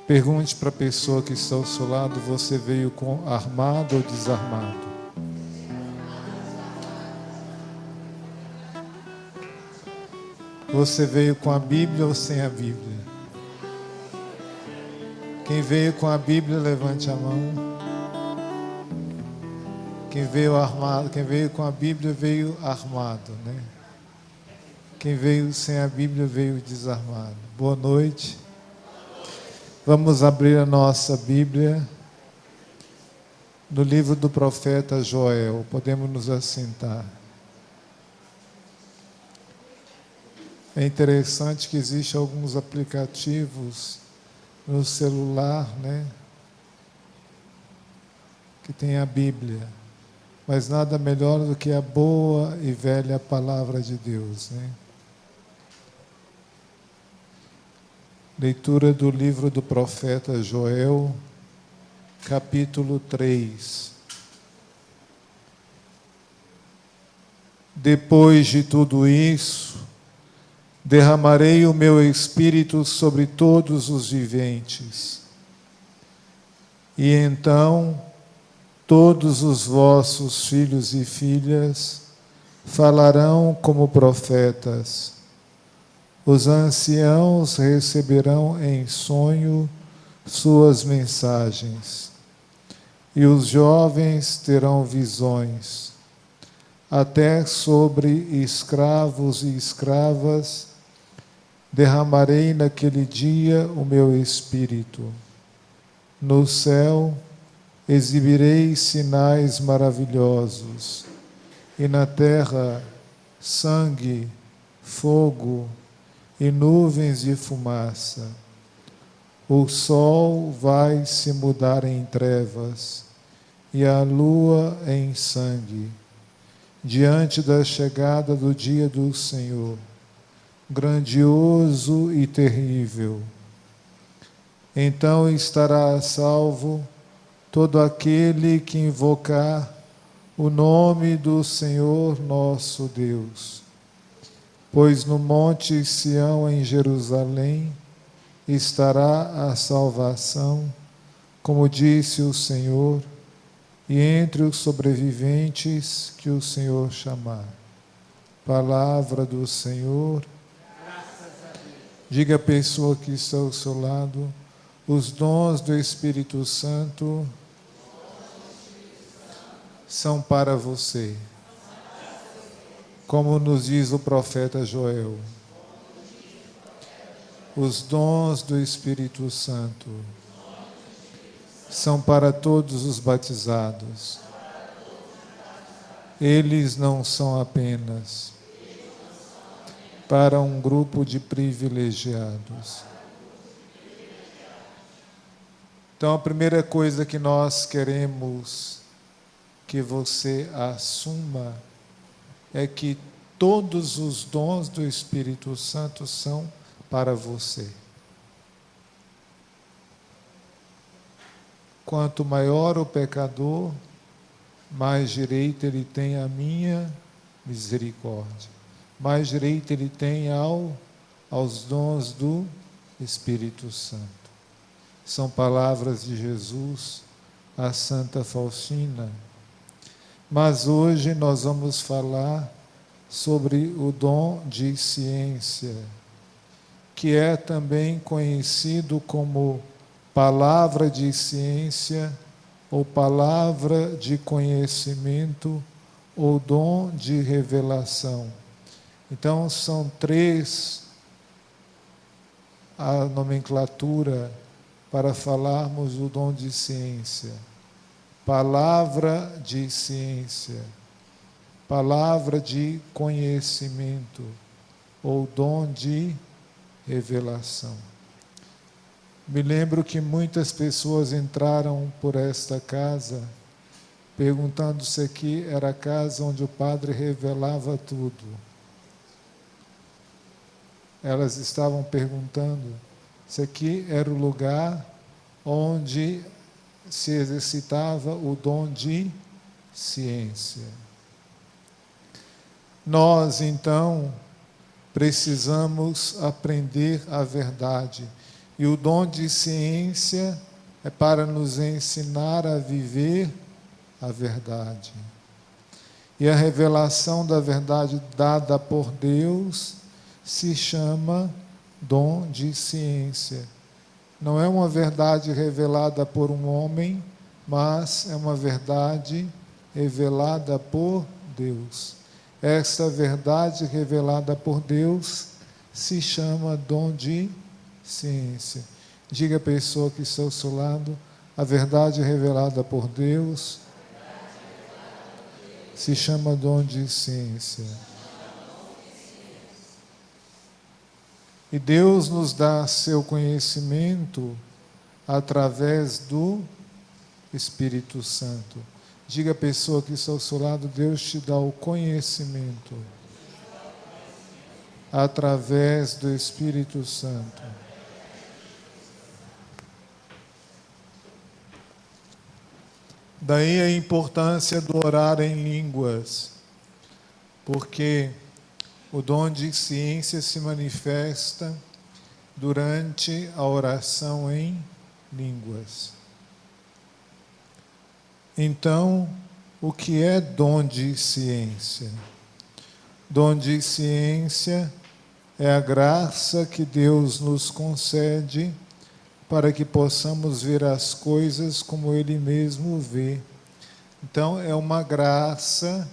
Pergunte para a pessoa que está ao seu lado: você veio armado ou desarmado? Você veio com a Bíblia ou sem a Bíblia? Quem veio com a Bíblia, levante a mão. Quem veio armado, quem veio com a Bíblia veio armado, né? Quem veio sem a Bíblia veio desarmado. Boa noite. Vamos abrir a nossa Bíblia no livro do profeta Joel. Podemos nos assentar. É interessante que existem alguns aplicativos no celular, né, que tem a Bíblia, mas nada melhor do que a boa e velha palavra de Deus, né? Leitura do livro do profeta Joel, capítulo 3. Depois de tudo isso, derramarei o meu espírito sobre todos os viventes. E então todos os vossos filhos e filhas falarão como profetas. Os anciãos receberão em sonho suas mensagens, e os jovens terão visões. Até sobre escravos e escravas derramarei naquele dia o meu espírito. No céu exibirei sinais maravilhosos, e na terra sangue, fogo e nuvens de fumaça. O sol vai se mudar em trevas, e a lua em sangue, diante da chegada do dia do Senhor, grandioso e terrível. Então estará a salvo todo aquele que invocar o nome do Senhor nosso Deus. Pois no monte Sião, em Jerusalém, estará a salvação, como disse o Senhor, e entre os sobreviventes que o Senhor chamar. Palavra do Senhor. Diga à pessoa que está ao seu lado: os dons do Espírito Santo são para você. Como nos diz o profeta Joel, os dons do Espírito Santo são para todos os batizados. Eles não são apenas para um grupo de privilegiados. Então, a primeira coisa que nós queremos que você assuma é que todos os dons do Espírito Santo são para você. Quanto maior o pecador, mais direito ele tem à minha misericórdia. Mais direito ele tem aos dons do Espírito Santo. São palavras de Jesus a Santa Faustina. Mas hoje nós vamos falar sobre o dom de ciência, que é também conhecido como palavra de ciência, ou palavra de conhecimento, ou dom de revelação. Então, são três a nomenclatura para falarmos do dom de ciência. Palavra de ciência, palavra de conhecimento, ou dom de revelação. Me lembro que muitas pessoas entraram por esta casa perguntando se aqui era a casa onde o padre revelava tudo. Elas estavam perguntando se aqui era o lugar onde se exercitava o dom de ciência. Nós, então, precisamos aprender a verdade. E o dom de ciência é para nos ensinar a viver a verdade. E a revelação da verdade dada por Deus se chama dom de ciência. Não é uma verdade revelada por um homem, mas é uma verdade revelada por Deus. Essa verdade revelada por Deus se chama dom de ciência. Diga à pessoa que está ao seu lado, a verdade revelada por Deus se chama dom de ciência. E Deus nos dá seu conhecimento através do Espírito Santo. Diga à pessoa que está ao seu lado, Deus te dá o conhecimento através do Espírito Santo. Daí a importância do orar em línguas, porque o dom de ciência se manifesta durante a oração em línguas. Então, o que é dom de ciência? Dom de ciência é a graça que Deus nos concede para que possamos ver as coisas como Ele mesmo vê. Então, é uma graça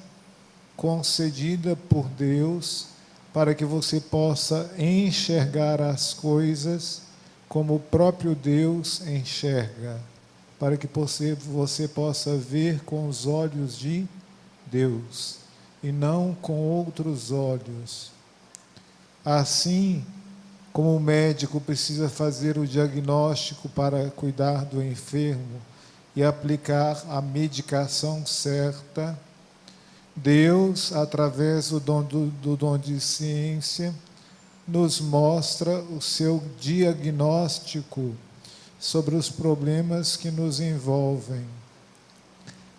concedida por Deus para que você possa enxergar as coisas como o próprio Deus enxerga, para que você possa ver com os olhos de Deus e não com outros olhos. Assim, como o médico precisa fazer o diagnóstico para cuidar do enfermo e aplicar a medicação certa, Deus, através do dom de ciência, nos mostra o seu diagnóstico sobre os problemas que nos envolvem.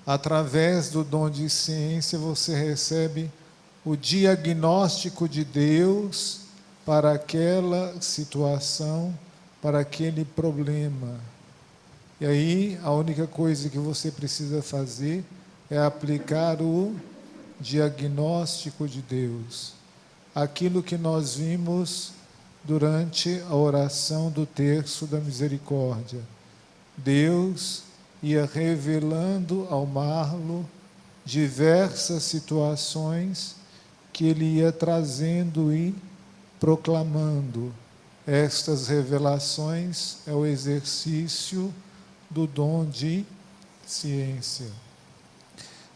Através do dom de ciência, você recebe o diagnóstico de Deus para aquela situação, para aquele problema. E aí, a única coisa que você precisa fazer é aplicar o diagnóstico de Deus. Aquilo que nós vimos durante a oração do terço da misericórdia. Deus ia revelando ao Marlo diversas situações que ele ia trazendo e proclamando. Estas revelações é o exercício do dom de ciência.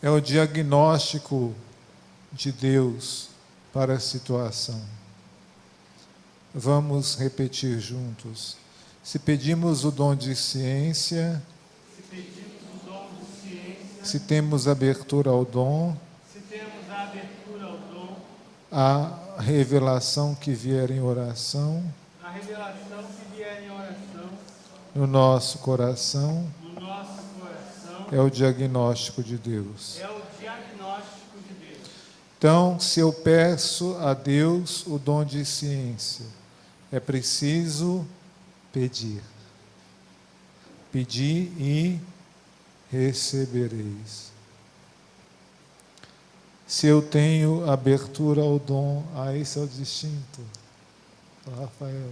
É o diagnóstico de Deus para a situação. Vamos repetir juntos. Se pedimos o dom de ciência, se temos abertura ao dom, a revelação que vier em oração, no nosso coração, é o diagnóstico de Deus. Então, se eu peço a Deus o dom de ciência, é preciso pedir. Pedi e recebereis. Se eu tenho abertura ao dom, esse é o distinto, Rafael.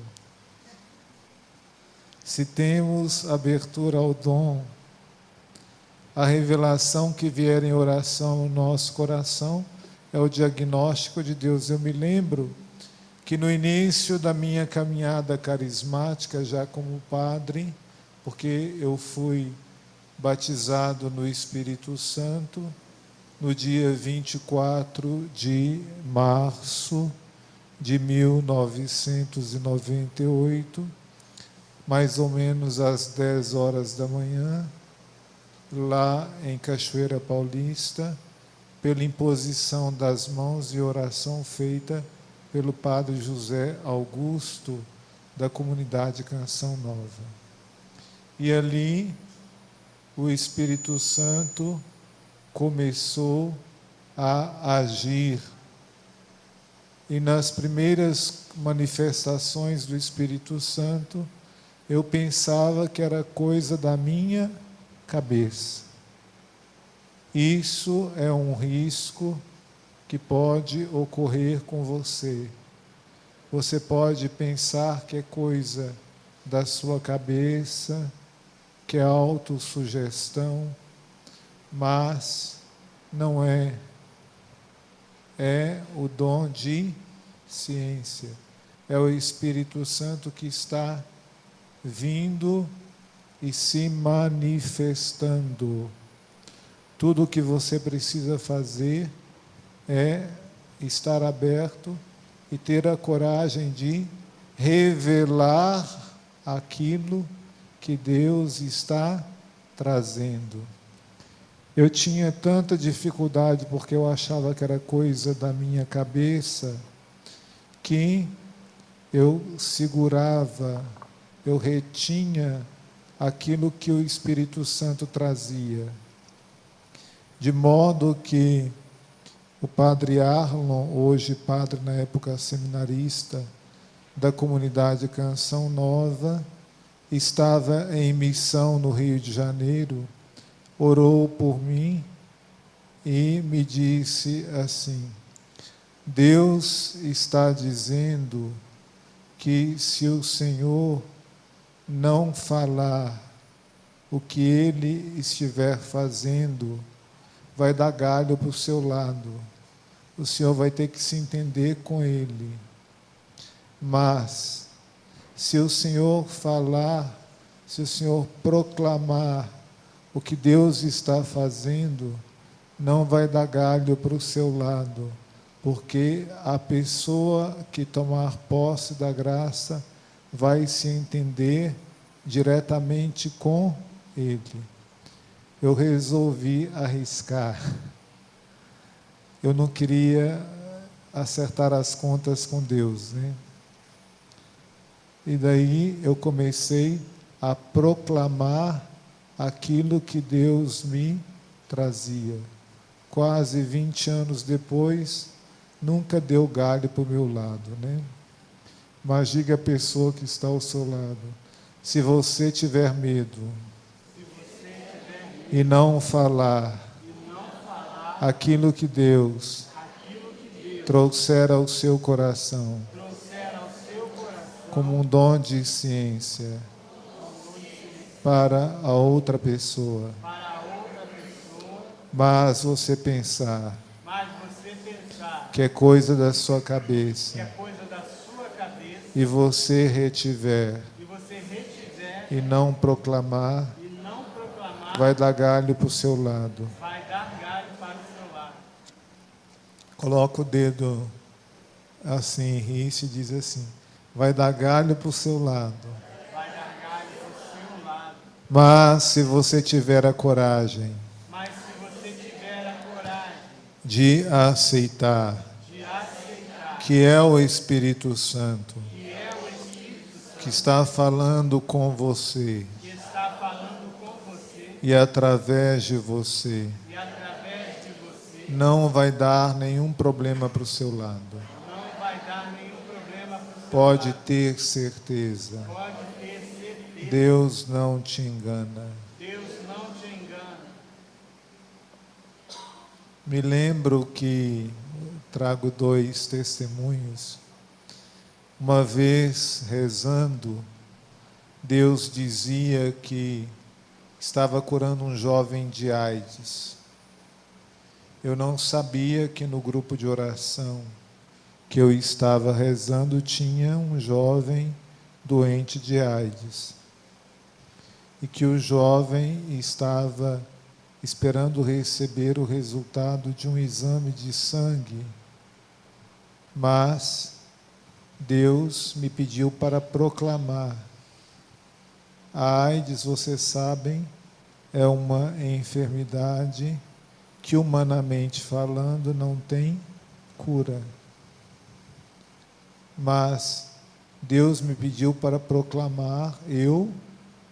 Se temos abertura ao dom, a revelação que vier em oração no nosso coração é o diagnóstico de Deus. Eu me lembro que no início da minha caminhada carismática, já como padre, porque eu fui batizado no Espírito Santo no dia 24 de março de 1998, mais ou menos às 10 horas da manhã, lá em Cachoeira Paulista, pela imposição das mãos e oração feita pelo padre José Augusto, da comunidade Canção Nova. E ali, o Espírito Santo começou a agir. E nas primeiras manifestações do Espírito Santo, eu pensava que era coisa da minha cabeça. Isso é um risco que pode ocorrer com você. Você pode pensar que é coisa da sua cabeça, que é autossugestão, mas não é. É o dom de ciência. É o Espírito Santo que está vindo e se manifestando. Tudo o que você precisa fazer é estar aberto e ter a coragem de revelar aquilo que Deus está trazendo. Eu tinha tanta dificuldade porque eu achava que era coisa da minha cabeça, que eu segurava, eu retinha aquilo que o Espírito Santo trazia. De modo que o padre Arlon, hoje padre na época seminarista da comunidade Canção Nova, estava em missão no Rio de Janeiro, orou por mim e me disse assim: Deus está dizendo que se o Senhor não falar o que Ele estiver fazendo, vai dar galho para o seu lado. O Senhor vai ter que se entender com Ele. Mas, se o Senhor falar, se o Senhor proclamar o que Deus está fazendo, não vai dar galho para o seu lado, porque a pessoa que tomar posse da graça vai se entender diretamente com Ele. Eu resolvi arriscar. Eu não queria acertar as contas com Deus, né? E daí eu comecei a proclamar aquilo que Deus me trazia. Quase 20 anos depois, nunca deu galho para o meu lado, né? Mas diga à pessoa que está ao seu lado: se você tiver medo e não falar aquilo que Deus trouxer ao seu coração como um dom de ciência para a outra pessoa, mas você pensar que é coisa da sua cabeça e você retiver e não proclamar, vai dar galho para o seu lado. Coloca o dedo assim, ri e diz assim: vai dar galho para o seu lado. Mas se você tiver a coragem de aceitar que é o Espírito Santo que está falando com você e através de você, não vai dar nenhum problema para o seu lado. Pode ter certeza. Deus não te engana. Me lembro que trago 2 testemunhos. Uma vez rezando, Deus dizia que estava curando um jovem de AIDS. Eu não sabia que no grupo de oração que eu estava rezando tinha um jovem doente de AIDS. E que o jovem estava esperando receber o resultado de um exame de sangue. Mas Deus me pediu para proclamar. A AIDS, vocês sabem, é uma enfermidade que, humanamente falando, não tem cura. Mas Deus me pediu para proclamar, eu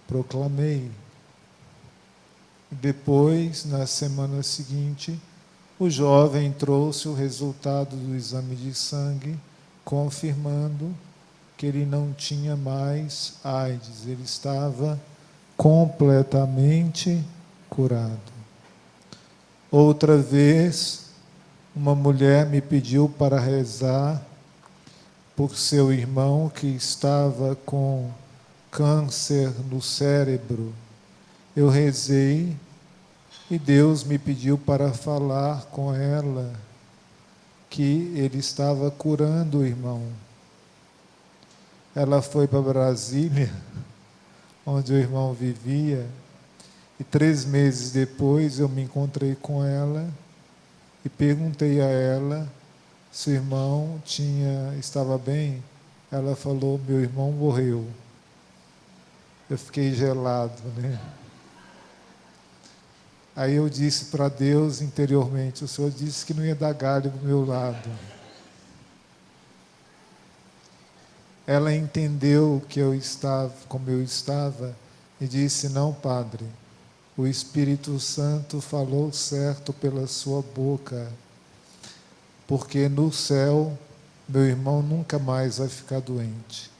proclamei. Depois, na semana seguinte, o jovem trouxe o resultado do exame de sangue, confirmando que ele não tinha mais AIDS, ele estava completamente curado. Outra vez, uma mulher me pediu para rezar por seu irmão que estava com câncer no cérebro. Eu rezei e Deus me pediu para falar com ela que ele estava curando o irmão. Ela foi para Brasília, onde o irmão vivia, e 3 meses depois eu me encontrei com ela e perguntei a ela se o irmão estava bem. Ela falou: meu irmão morreu. Eu fiquei gelado, né? Aí eu disse para Deus interiormente: o Senhor disse que não ia dar galho do meu lado. Ela entendeu que eu estava como eu estava e disse: não, padre, o Espírito Santo falou certo pela sua boca, porque no céu meu irmão nunca mais vai ficar doente,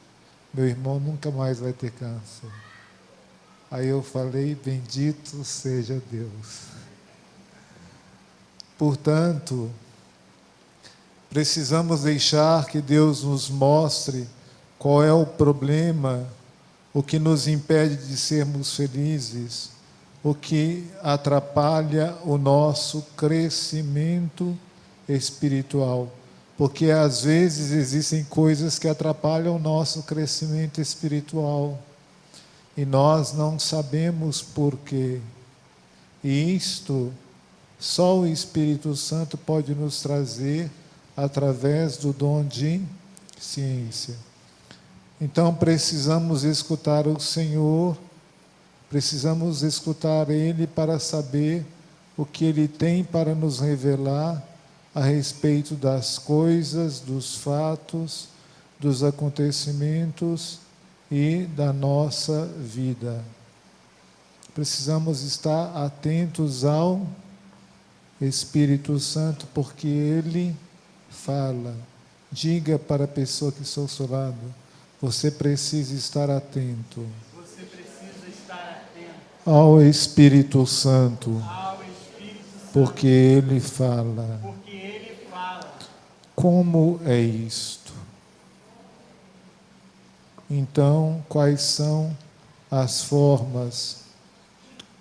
meu irmão nunca mais vai ter câncer. Aí eu falei: bendito seja Deus. Portanto, precisamos deixar que Deus nos mostre qual é o problema, o que nos impede de sermos felizes, o que atrapalha o nosso crescimento espiritual. Porque às vezes existem coisas que atrapalham o nosso crescimento espiritual e nós não sabemos por quê. E isto só o Espírito Santo pode nos trazer através do dom de ciência. Então precisamos escutar o Senhor, precisamos escutar Ele para saber o que Ele tem para nos revelar a respeito das coisas, dos fatos, dos acontecimentos e da nossa vida. Precisamos estar atentos ao Espírito Santo, porque Ele fala. Diga para a pessoa que está ao seu lado: você precisa estar atento. Você precisa estar atento Ao Espírito Santo, ao Espírito Santo, porque Ele fala. porque Ele fala. Como é isto? Então, quais são as formas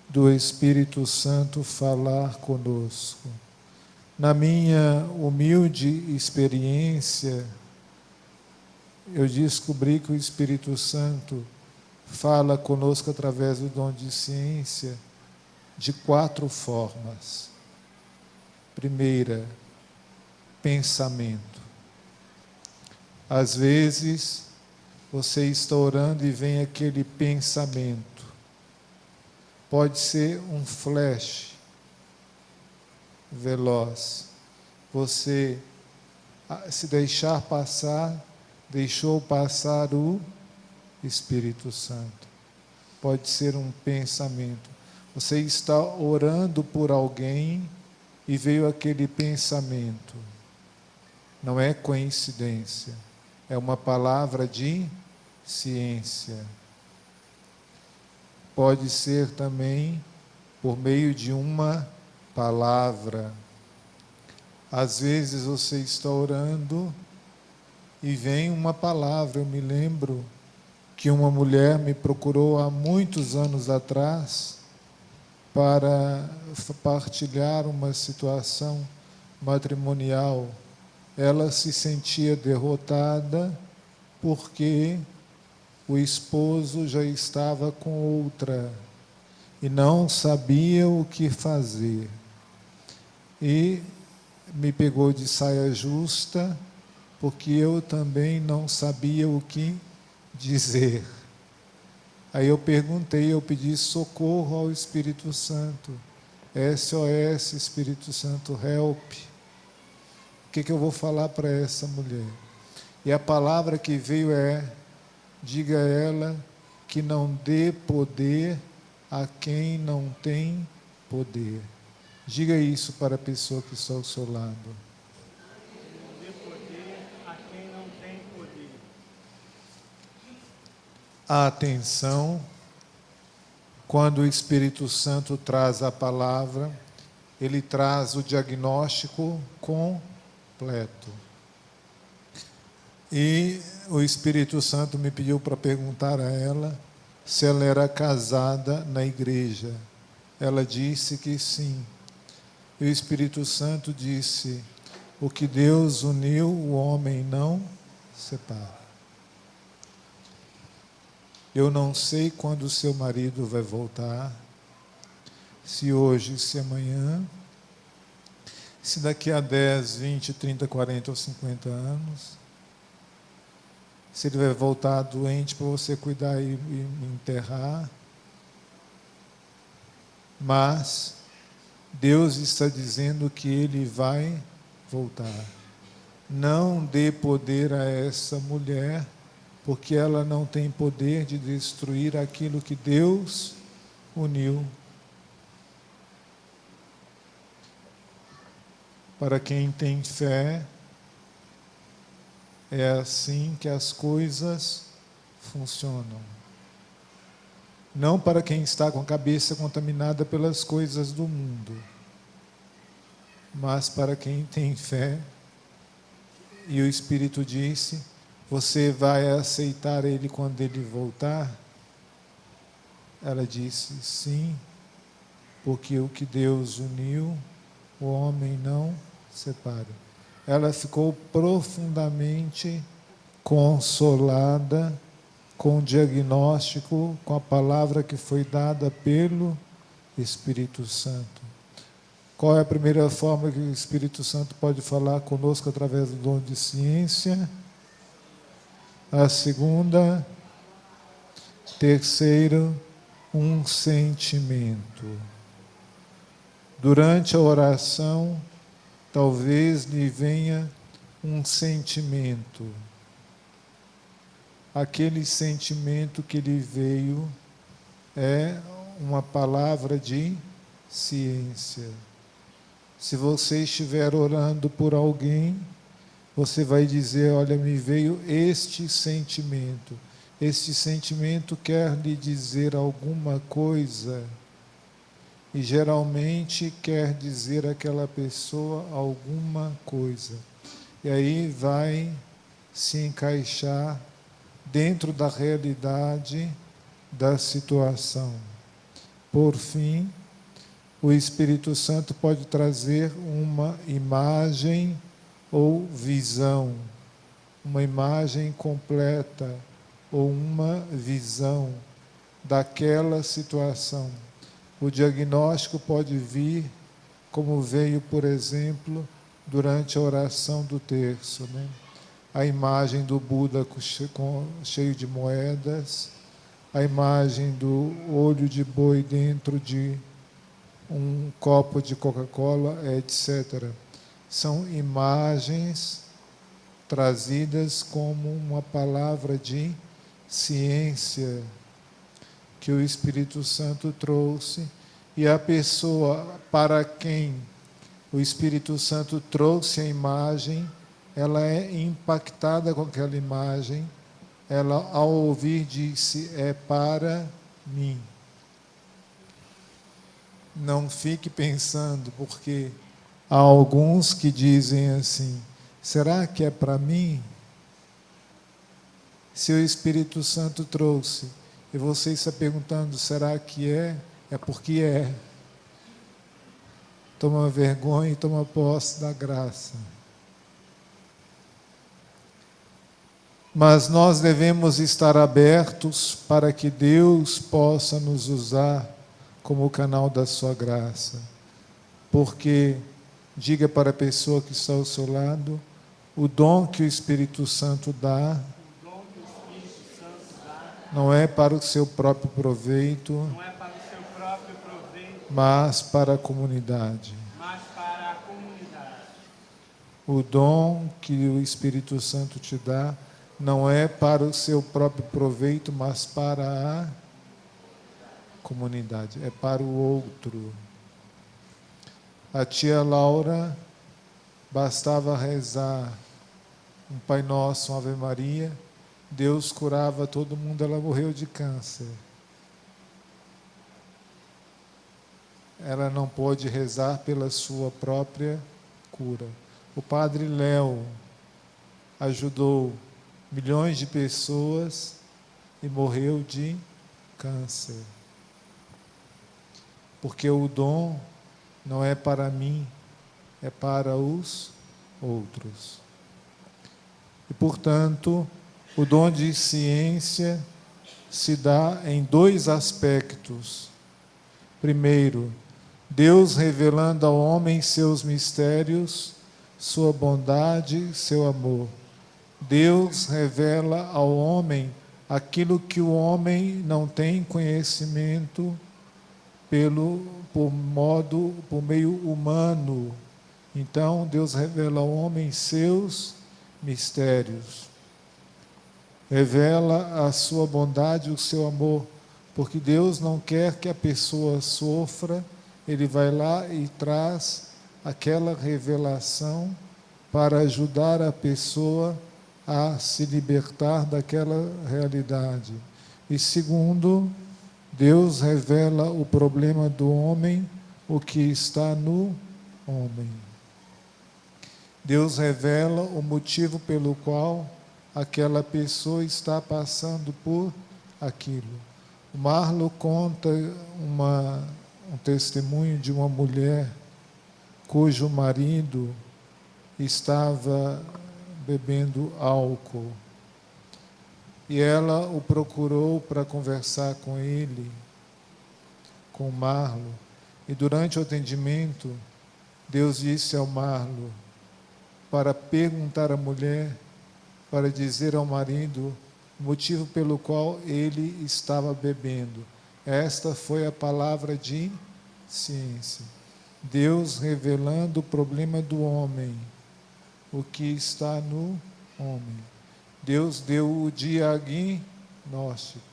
do Espírito Santo falar conosco? Na minha humilde experiência, eu descobri que o Espírito Santo fala conosco através do dom de ciência de 4 formas. Primeira, pensamento. Às vezes, você está orando e vem aquele pensamento. Pode ser um flash veloz. Você, se deixar passar, deixou passar o Espírito Santo. Pode ser um pensamento. Você está orando por alguém e veio aquele pensamento. Não é coincidência. É uma palavra de ciência. Pode ser também por meio de uma palavra. Às vezes você está orando e vem uma palavra. Eu me lembro que uma mulher me procurou há muitos anos atrás para partilhar uma situação matrimonial. Ela se sentia derrotada porque o esposo já estava com outra e não sabia o que fazer. E me pegou de saia justa, porque eu também não sabia o que dizer. Aí eu perguntei, eu pedi socorro ao Espírito Santo. SOS, Espírito Santo, help. O que eu vou falar para essa mulher? E a palavra que veio é: diga a ela que não dê poder a quem não tem poder. Diga isso para a pessoa que está ao seu lado. Não dê poder a quem não tem poder. A atenção, quando o Espírito Santo traz a palavra, ele traz o diagnóstico completo. E o Espírito Santo me pediu para perguntar a ela se ela era casada na igreja. Ela disse que sim. E o Espírito Santo disse: o que Deus uniu, o homem não separa. Eu não sei quando o seu marido vai voltar, se hoje, se amanhã, se daqui a 10, 20, 30, 40 ou 50 anos, se ele vai voltar doente para você cuidar e enterrar. Mas Deus está dizendo que ele vai voltar. Não dê poder a essa mulher, porque ela não tem poder de destruir aquilo que Deus uniu. Para quem tem fé, é assim que as coisas funcionam. Não para quem está com a cabeça contaminada pelas coisas do mundo, mas para quem tem fé. E o Espírito disse: você vai aceitar ele quando ele voltar? Ela disse: sim, porque o que Deus uniu, o homem não separa. Ela ficou profundamente consolada com o diagnóstico, com a palavra que foi dada pelo Espírito Santo. Qual é a primeira forma que o Espírito Santo pode falar conosco através do dom de ciência? A segunda, terceiro, um sentimento. Durante a oração, talvez lhe venha um sentimento. Aquele sentimento que lhe veio é uma palavra de ciência. Se você estiver orando por alguém, você vai dizer: olha, me veio este sentimento. Este sentimento quer lhe dizer alguma coisa. E geralmente quer dizer àquela pessoa alguma coisa. E aí vai se encaixar dentro da realidade da situação. Por fim, o Espírito Santo pode trazer uma imagem ou visão, uma imagem completa ou uma visão daquela situação. O diagnóstico pode vir, como veio, por exemplo, durante a oração do terço, né? A imagem do Buda cheio de moedas, a imagem do olho de boi dentro de um copo de Coca-Cola, etc. São imagens trazidas como uma palavra de ciência que o Espírito Santo trouxe, e a pessoa para quem o Espírito Santo trouxe a imagem, ela é impactada com aquela imagem, ela ao ouvir disse: é para mim. Não fique pensando, porque há alguns que dizem assim: será que é para mim? Se o Espírito Santo trouxe, e você está perguntando: será que é? É porque é. Toma vergonha e toma posse da graça. Mas nós devemos estar abertos para que Deus possa nos usar como canal da sua graça. Porque, diga para a pessoa que está ao seu lado, o dom que o Espírito Santo dá não é para o seu próprio proveito, Não é para o seu próprio proveito, mas para a comunidade. mas para a comunidade. O dom que o Espírito Santo te dá não é para o seu próprio proveito, mas para a comunidade, é para o outro. A tia Laura bastava rezar um Pai Nosso, uma Ave Maria, Deus curava todo mundo, ela morreu de câncer. Ela não pôde rezar pela sua própria cura. O Padre Léo ajudou milhões de pessoas e morreu de câncer. Porque o dom não é para mim, é para os outros. E, portanto, o dom de ciência se dá em dois aspectos. Primeiro, Deus revelando ao homem seus mistérios, sua bondade, seu amor. Deus revela ao homem aquilo que o homem não tem conhecimento por meio humano. Então, Deus revela ao homem seus mistérios. Revela a sua bondade, o seu amor, porque Deus não quer que a pessoa sofra, Ele vai lá e traz aquela revelação para ajudar a pessoa a se libertar daquela realidade. E segundo, Deus revela o problema do homem, o que está no homem. Deus revela o motivo pelo qual aquela pessoa está passando por aquilo. O Marlo conta um testemunho de uma mulher cujo marido estava bebendo álcool. E ela o procurou para conversar com ele, com o Marlo. E durante o atendimento, Deus disse ao Marlo para perguntar à mulher, para dizer ao marido o motivo pelo qual ele estava bebendo. Esta foi a palavra de ciência. Deus revelando o problema do homem, o que está no homem. Deus deu o diagnóstico.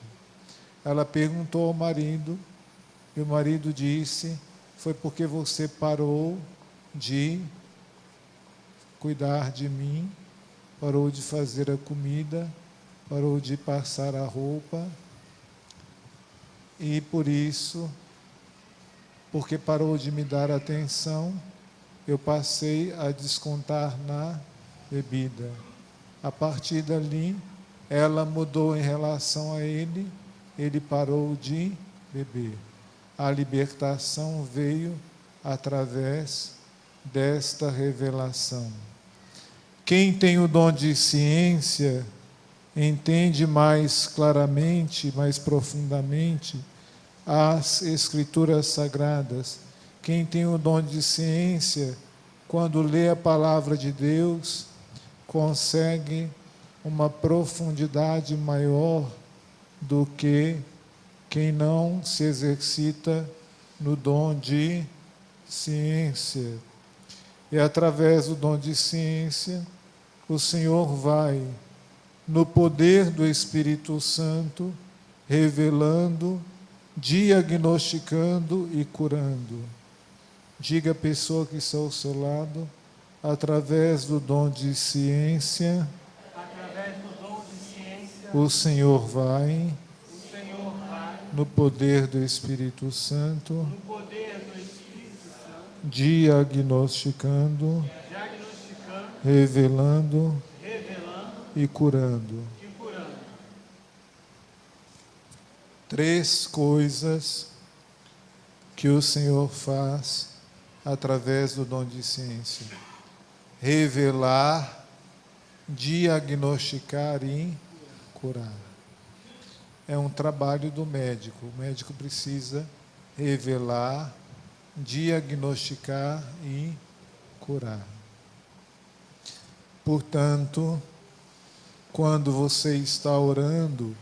Ela perguntou ao marido, e o marido disse: foi porque você parou de cuidar de mim, parou de fazer a comida, parou de passar a roupa, e por isso, porque parou de me dar atenção, eu passei a descontar na bebida. A partir dali, ela mudou em relação a ele parou de beber. A libertação veio através desta revelação. Quem tem o dom de ciência entende mais claramente, mais profundamente as Escrituras Sagradas. Quem tem o dom de ciência, quando lê a palavra de Deus, consegue uma profundidade maior do que quem não se exercita no dom de ciência. E através do dom de ciência, o Senhor vai, no poder do Espírito Santo, revelando, diagnosticando e curando. Diga à pessoa que está ao seu lado: através do dom de ciência, o Senhor vai, no poder do Espírito Santo, diagnosticando, revelando e curando. Três coisas que o Senhor faz através do dom de ciência: revelar, diagnosticar e curar. É um trabalho do médico. O médico precisa revelar, diagnosticar e curar. Portanto, quando você está orando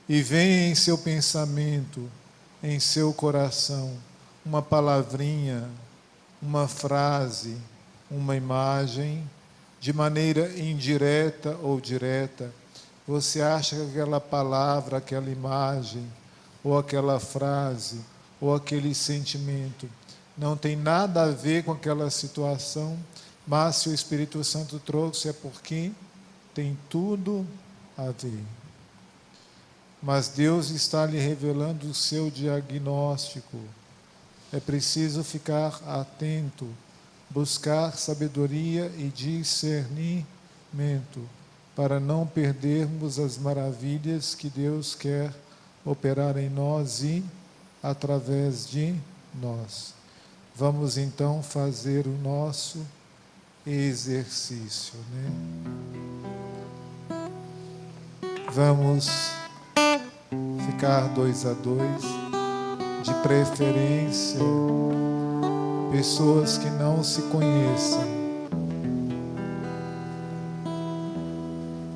e vem em seu pensamento, em seu coração, uma palavrinha, uma frase, uma imagem, de maneira indireta ou direta, você acha que aquela palavra, aquela imagem, ou aquela frase, ou aquele sentimento não tem nada a ver com aquela situação, mas se o Espírito Santo trouxe é porque tem tudo haver. Mas Deus está lhe revelando o seu diagnóstico. É preciso ficar atento, buscar sabedoria e discernimento, para não perdermos as maravilhas que Deus quer operar em nós e através de nós. Vamos então fazer o nosso exercício, né? Vamos ficar 2 a 2, de preferência pessoas que não se conhecem.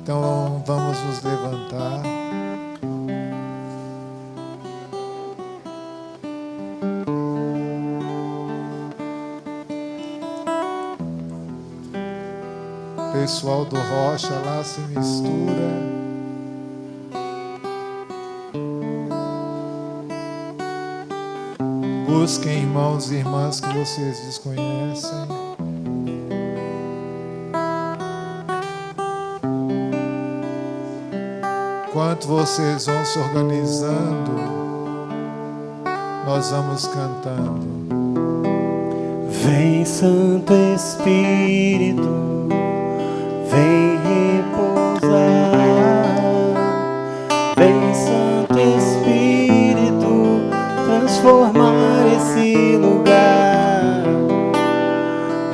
Então vamos nos levantar. Pessoal do Rocha lá se mistura. Busquem irmãos e irmãs que vocês desconhecem. Enquanto vocês vão se organizando, nós vamos cantando. Vem Santo Espírito, vem repousar. Vem Santo Espírito, transformar esse lugar.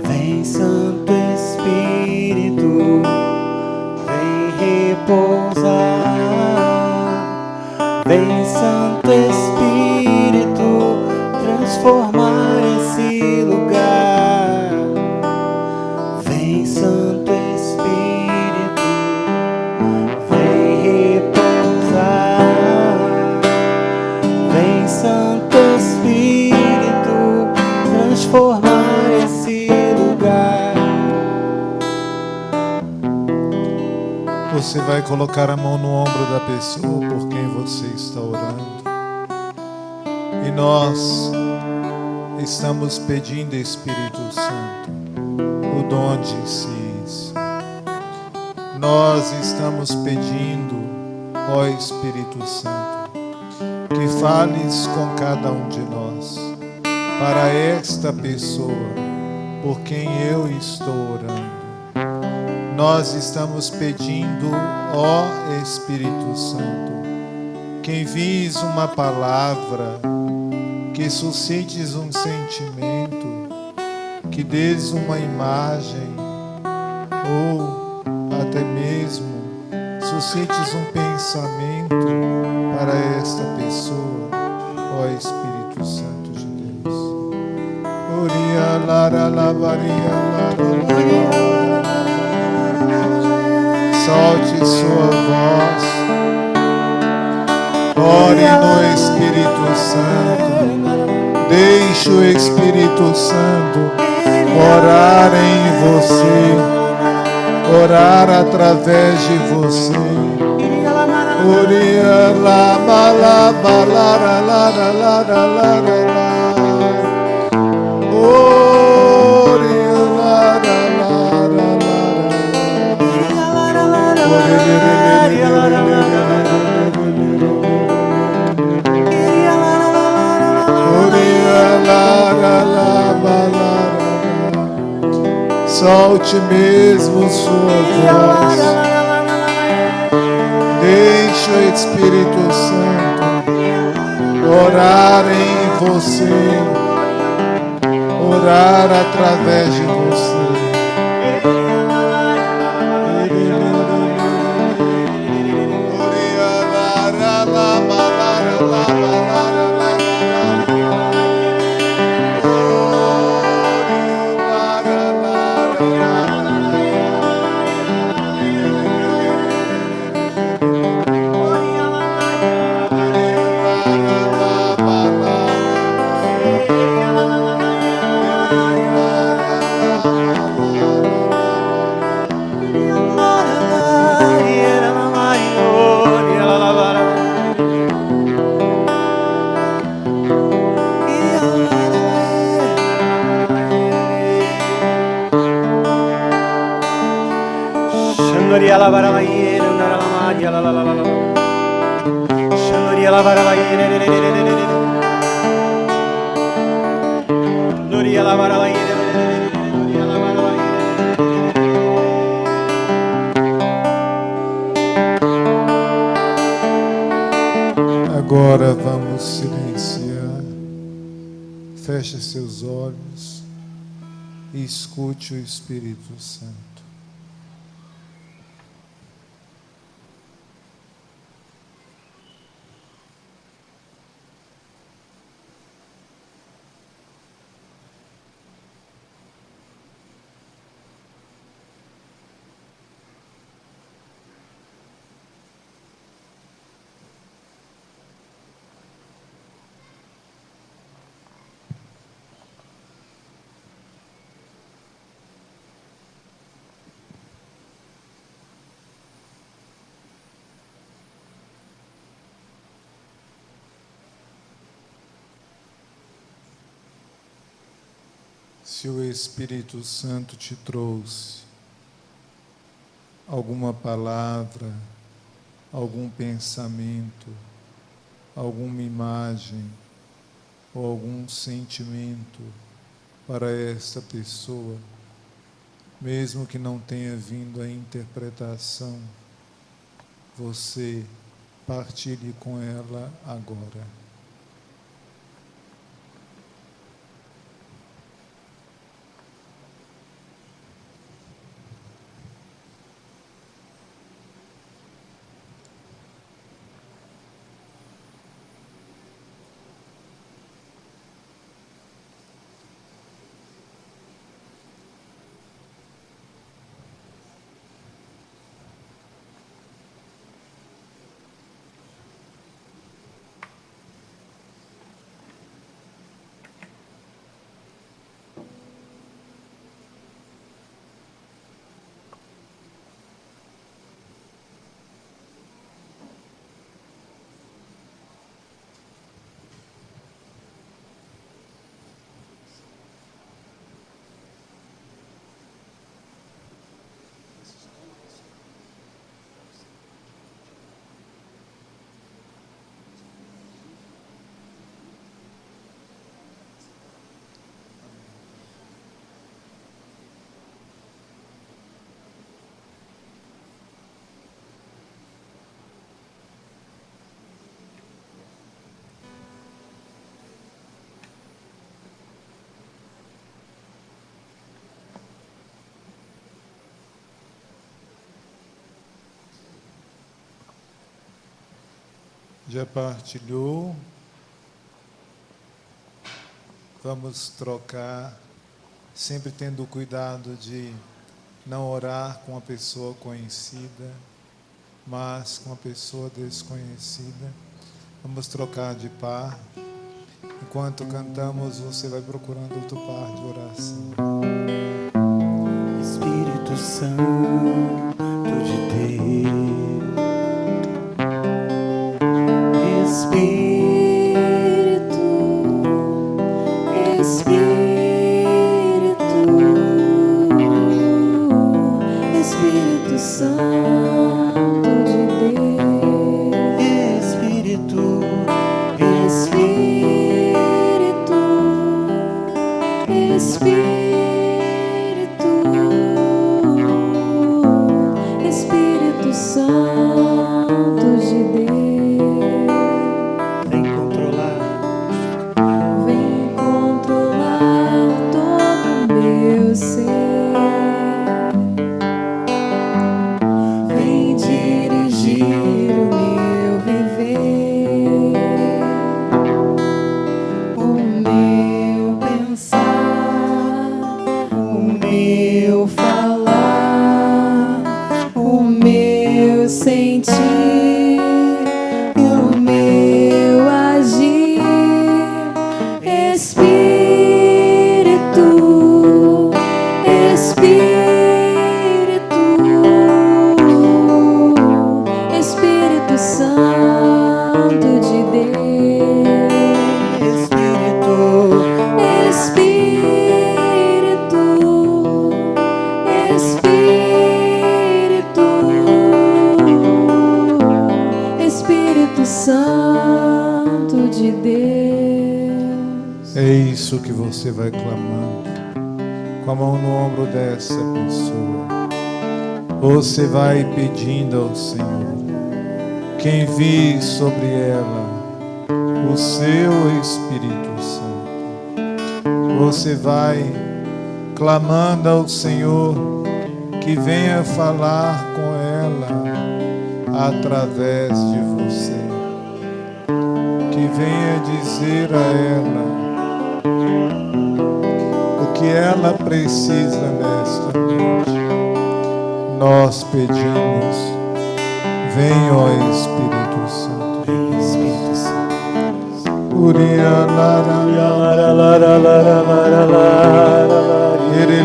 Vem Santo Espírito, vem repousar. Vem Santo Espírito, transformar esse lugar. Vem Santo Espírito, vem repousar. Vem Santo Espírito, transformar esse lugar. Você vai colocar a mão no ombro da pessoa por quem você está orando. E nós estamos pedindo, Espírito Santo, o dom de si. Nós estamos pedindo, ó Espírito Santo, que fales com cada um de nós, para esta pessoa por quem eu estou orando. Nós estamos pedindo, ó Espírito Santo, que envies uma palavra, que suscites um sentimento, que dês uma imagem, ou até mesmo suscites um pensamento para esta pessoa, ó Espírito Santo de Deus. Oria lara lavaria lara. Solte sua voz, ore no Espírito Santo, deixe o Espírito Santo orar em você, orar através de você. Oria lama lama lara lara lara lara lara. Oria lara lara lara. Solte mesmo sua voz. Deixe o Espírito Santo orar em você, orar através de você. Agora vamos silenciar. Feche seus olhos e escute o Espírito Santo. Se o Espírito Santo te trouxe alguma palavra, algum pensamento, alguma imagem ou algum sentimento para esta pessoa, mesmo que não tenha vindo a interpretação, você partilhe com ela agora. Já partilhou? Vamos trocar, sempre tendo cuidado de não orar com uma pessoa conhecida, mas com uma pessoa desconhecida. Vamos trocar de par. Enquanto cantamos, você vai procurando outro par de oração. Espírito Santo de Deus, Espírito Santo de Deus, Espírito, Espírito Santo de Deus, vem controlar todo o meu ser, vem dirigir o meu viver, o meu pensar, o meu falar, o meu sentir, o meu agir. Espírito Santo de Deus, Espírito Santo. É isso que você vai clamando, com a mão no ombro dessa pessoa. Você vai pedindo ao Senhor que envie sobre ela o seu Espírito Santo. Você vai clamando ao Senhor que venha falar com ela através de você, que venha dizer a ela o que ela precisa nesta noite. Nós pedimos, vem, ó Espírito Santo. Vem, Espírito Santo. Uria lara lara lara lara lara lara ere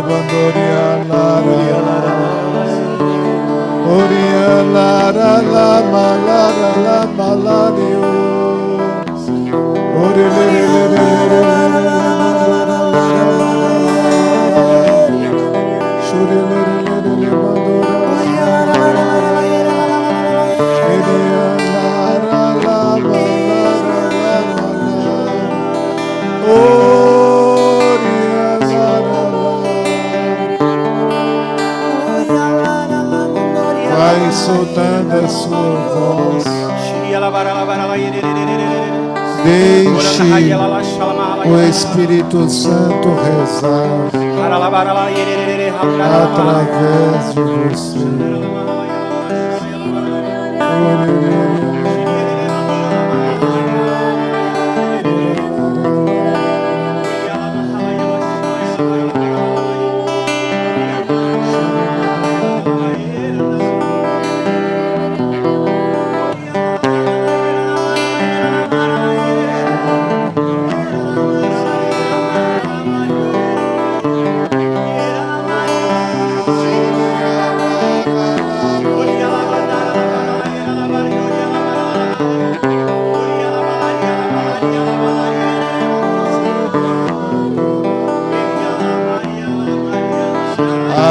bandoria lara Uria lara lama lara lama lario Vai soltando a sua voz. Deixe o Espírito Santo rezar através de você.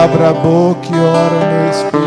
Abra a boca e ora no Espírito.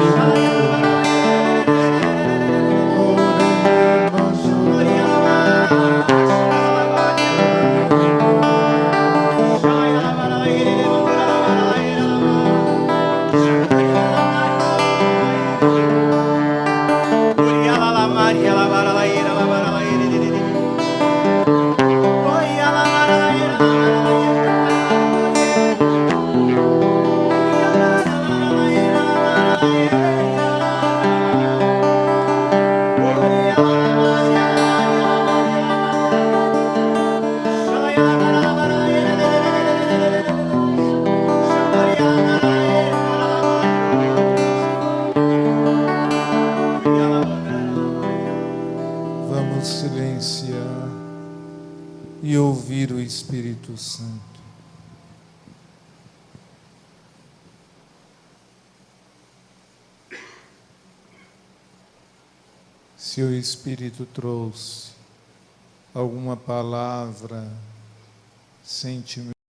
Vamos silenciar e ouvir o Espírito Santo. Se o Espírito trouxe alguma palavra, sentimento,